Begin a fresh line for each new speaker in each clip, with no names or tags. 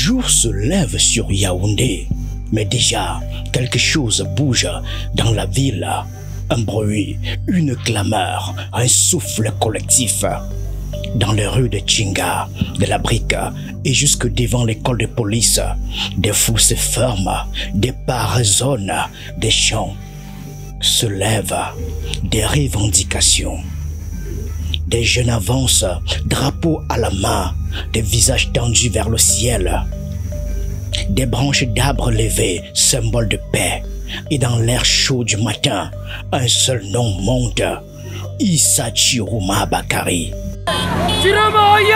jour se lève sur Yaoundé, mais déjà quelque chose bouge dans la ville. Un bruit, une clameur, un souffle collectif. Dans les rues de Tchinga, de la Brique et jusque devant l'école de police, des foules se forment, des pas résonnent, des chants se lèvent, des revendications. Des jeunes avancent, drapeau à la main, des visages tendus vers le ciel. Des branches d'arbres levées, symbole de paix. Et dans l'air chaud du matin, un seul nom monte, Issa Chiroma Bakari.
Chiroma Oye!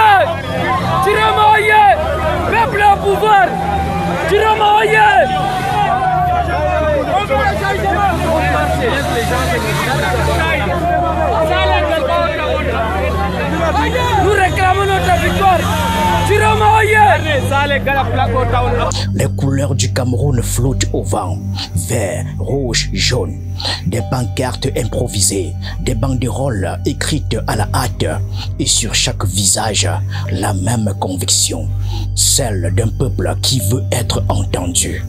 Chiroma Oye! Peuple au pouvoir! Chiroma Oye! Nous réclamons notre victoire! Chiroma Oye!
Les couleurs du Cameroun flottent au vent, vert, rouge, jaune. Des pancartes improvisées, des banderoles écrites à la hâte et sur chaque visage, la même conviction, celle d'un peuple qui veut être entendu.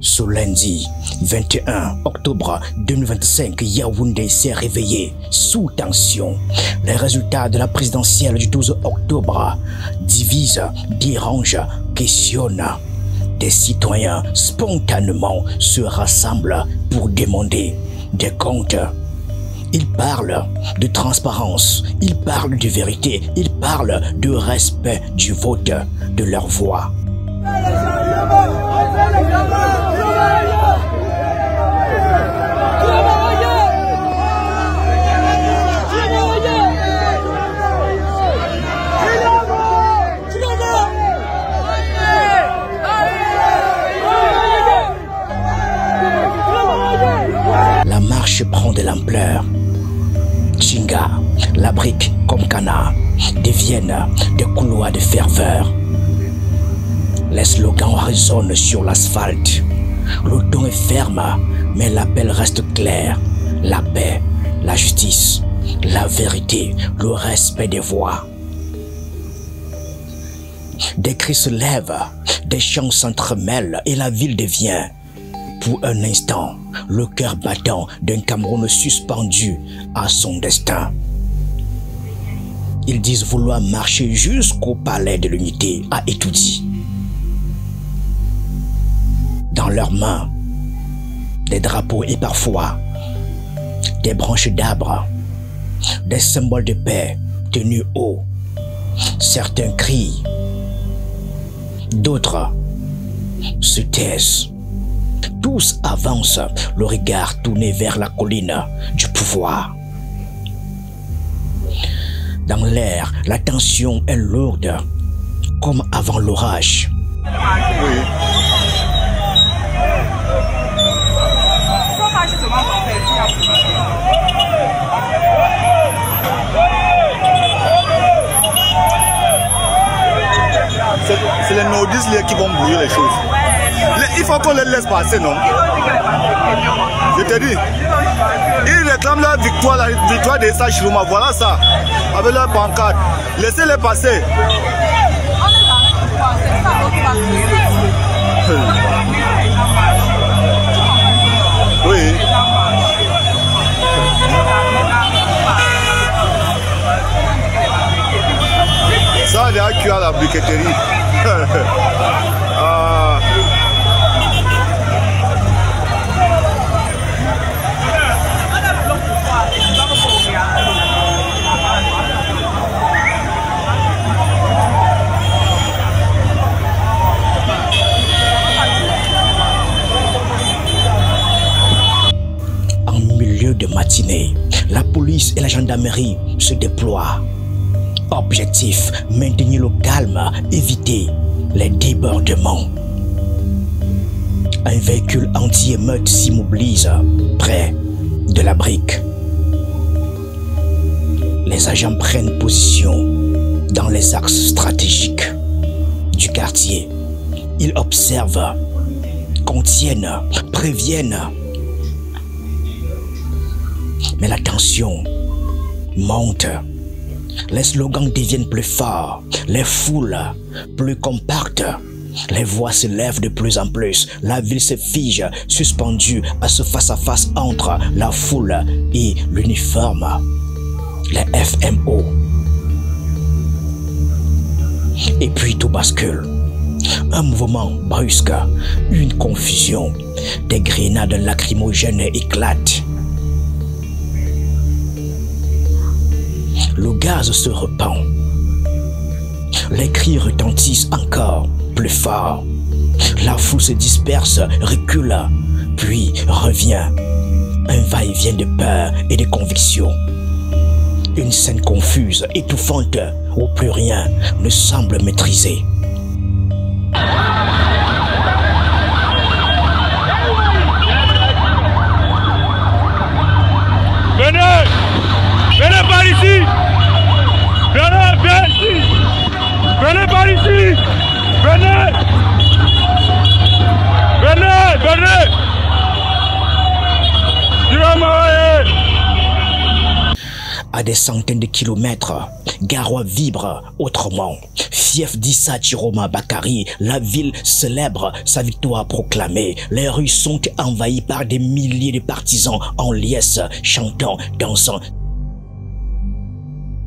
Ce lundi 21 octobre 2025, Yaoundé s'est réveillé sous tension. Les résultats de la présidentielle du 12 octobre divisent, dérangent, questionnent. Des citoyens spontanément se rassemblent pour demander des comptes. Ils parlent de transparence, ils parlent de vérité, ils parlent de respect du vote, de leur voix. La marche prend de l'ampleur. Tchinga, la Brique comme Cana deviennent des couloirs de ferveur. Les slogans résonnent sur l'asphalte. Le ton est ferme, mais l'appel reste clair. La paix, la justice, la vérité, le respect des voix. Des cris se lèvent, des chants s'entremêlent et la ville devient, pour un instant, le cœur battant d'un Cameroun suspendu à son destin. Ils disent vouloir marcher jusqu'au palais de l'unité à Etoudi. Dans leurs mains, des drapeaux et parfois des branches d'arbres, des symboles de paix tenus haut. Certains crient, d'autres se taisent. Tous avancent, le regard tourné vers la colline du pouvoir. Dans l'air, la tension est lourde, comme avant l'orage.
Oui. C'est les nordistes qui vont brouiller les choses. Il faut qu'on les laisse passer, non? Je te dis, ils réclament la victoire d'Issa Chiroma. Voilà ça, avec leur pancarte. Laissez-les passer. Oui. Ça, il y a cuit à la briqueterie.
En milieu de matinée, la police et la gendarmerie se déploient. Objectif, maintenir le calme, éviter les débordements. Un véhicule anti-émeute s'immobilise près de la Brique. Les agents prennent position dans les axes stratégiques du quartier. Ils observent, contiennent, préviennent. Mais la tension monte. Les slogans deviennent plus forts, les foules plus compactes. Les voix se lèvent de plus en plus. La ville se fige, suspendue à ce face-à-face entre la foule et l'uniforme. Les FMO. Et puis tout bascule. Un mouvement brusque, une confusion. Des grenades lacrymogènes éclatent. Le gaz se répand. Les cris retentissent encore plus fort. La foule se disperse, recule, puis revient. Un va-et-vient de peur et de conviction. Une scène confuse, étouffante, où plus rien ne semble maîtrisé.
Venez! Venez par ici! Venez, viens ici! Venez par ici! Venez! Venez! Venez!
À des centaines de kilomètres, Garoua vibre autrement. Fief d'Issa Chiroma Bakari, la ville célèbre sa victoire proclamée. Les rues sont envahies par des milliers de partisans en liesse, chantant, dansant.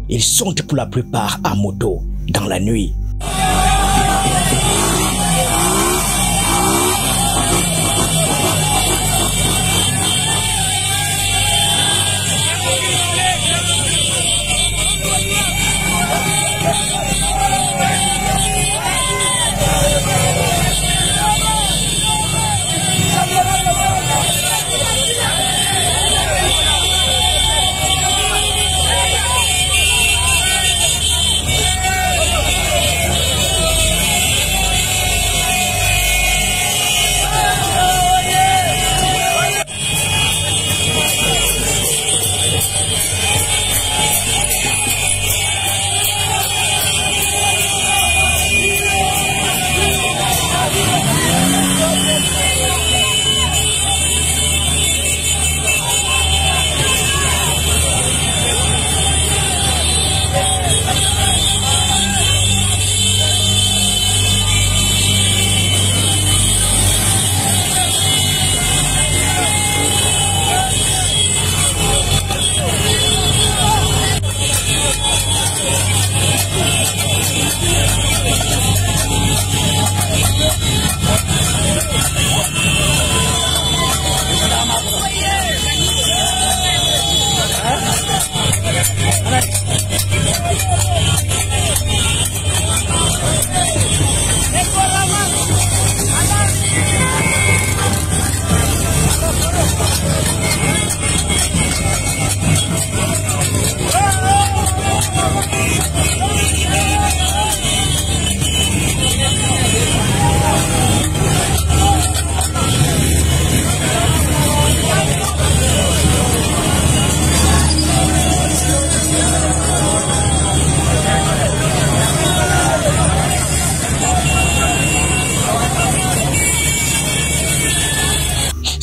Ils sont pour la plupart à moto, dans la nuit.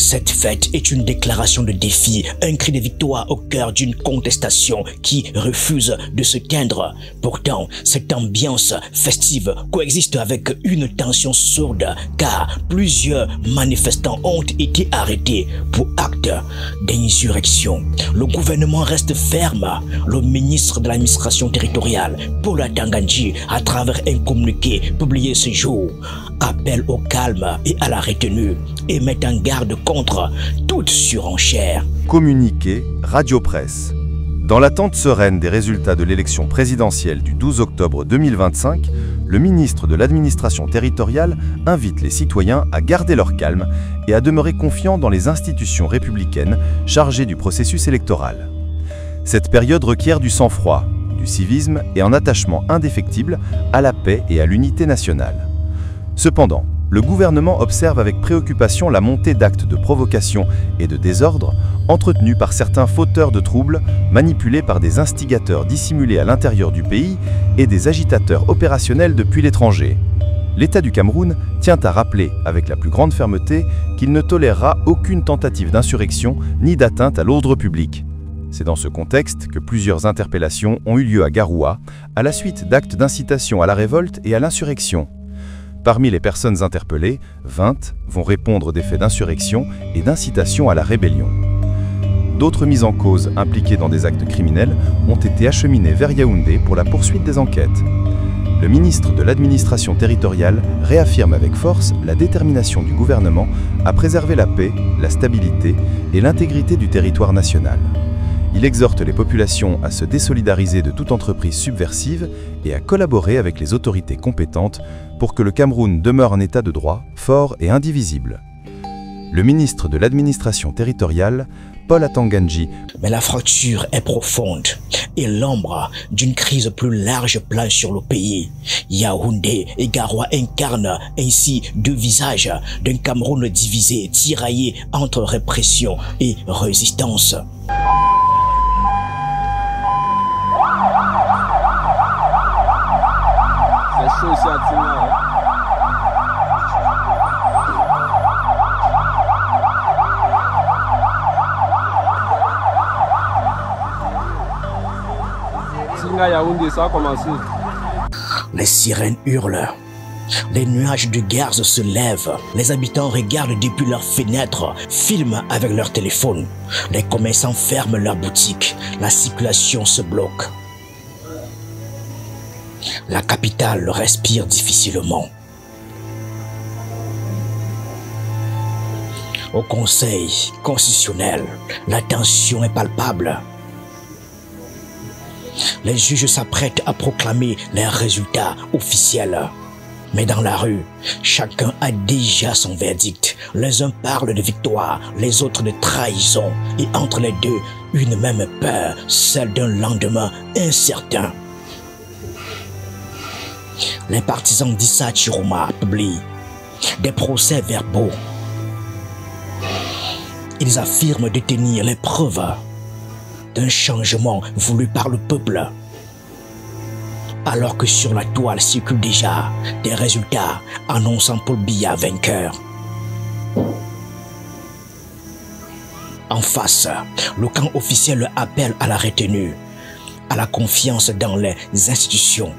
Cette fête est une déclaration de défi, un cri de victoire au cœur d'une contestation qui refuse de se teindre. Pourtant, cette ambiance festive coexiste avec une tension sourde car plusieurs manifestants ont été arrêtés pour acte d'insurrection. Le gouvernement reste ferme. Le ministre de l'administration territoriale, Paul Atangandji, à travers un communiqué publié ce jour, appelle au calme et à la retenue et met en garde contre toute surenchère.
Communiqué Radio Presse. Dans l'attente sereine des résultats de l'élection présidentielle du 12 octobre 2025, le ministre de l'administration territoriale invite les citoyens à garder leur calme et à demeurer confiants dans les institutions républicaines chargées du processus électoral. Cette période requiert du sang-froid, du civisme et un attachement indéfectible à la paix et à l'unité nationale. Cependant, le gouvernement observe avec préoccupation la montée d'actes de provocation et de désordre entretenus par certains fauteurs de troubles, manipulés par des instigateurs dissimulés à l'intérieur du pays et des agitateurs opérationnels depuis l'étranger. L'État du Cameroun tient à rappeler avec la plus grande fermeté qu'il ne tolérera aucune tentative d'insurrection ni d'atteinte à l'ordre public. C'est dans ce contexte que plusieurs interpellations ont eu lieu à Garoua, à la suite d'actes d'incitation à la révolte et à l'insurrection. Parmi les personnes interpellées, 20 vont répondre des faits d'insurrection et d'incitation à la rébellion. D'autres mises en cause impliquées dans des actes criminels ont été acheminées vers Yaoundé pour la poursuite des enquêtes. Le ministre de l'administration territoriale réaffirme avec force la détermination du gouvernement à préserver la paix, la stabilité et l'intégrité du territoire national. Il exhorte les populations à se désolidariser de toute entreprise subversive et à collaborer avec les autorités compétentes pour que le Cameroun demeure un état de droit fort et indivisible. Le ministre de l'administration territoriale, Paul Atanganji.
Mais la fracture est profonde et l'ombre d'une crise plus large plane sur le pays. Yaoundé et Garoua incarnent ainsi deux visages d'un Cameroun divisé, tiraillé entre répression et résistance.
C'est chaud ici à Tina, hein. Yaoundé, ça a commencé.
Les sirènes hurlent, les nuages de gaz se lèvent, les habitants regardent depuis leurs fenêtres, filment avec leur téléphone, les commerçants ferment leurs boutiques, la circulation se bloque. La capitale respire difficilement. Au Conseil constitutionnel, la tension est palpable. Les juges s'apprêtent à proclamer les résultats officiels. Mais dans la rue, chacun a déjà son verdict. Les uns parlent de victoire, les autres de trahison. Et entre les deux, une même peur, celle d'un lendemain incertain. Les partisans d'Issa Chiroma publient des procès-verbaux. Ils affirment détenir les preuves d'un changement voulu par le peuple. Alors que sur la toile circulent déjà des résultats annonçant Paul Biya vainqueur. En face, le camp officiel appelle à la retenue, à la confiance dans les institutions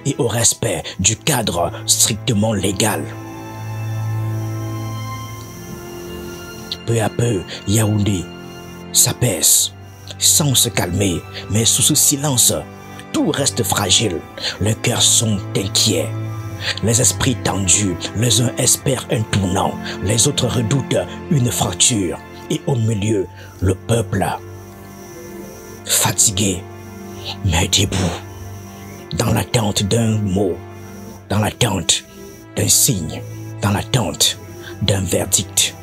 et au respect du cadre strictement légal. Peu à peu, Yaoundé s'apaise, sans se calmer, mais sous ce silence, tout reste fragile. Les cœurs sont inquiets, les esprits tendus, les uns espèrent un tournant, les autres redoutent une fracture. Et au milieu, le peuple, fatigué, mais debout, dans l'attente d'un mot, dans l'attente d'un signe, dans l'attente d'un verdict.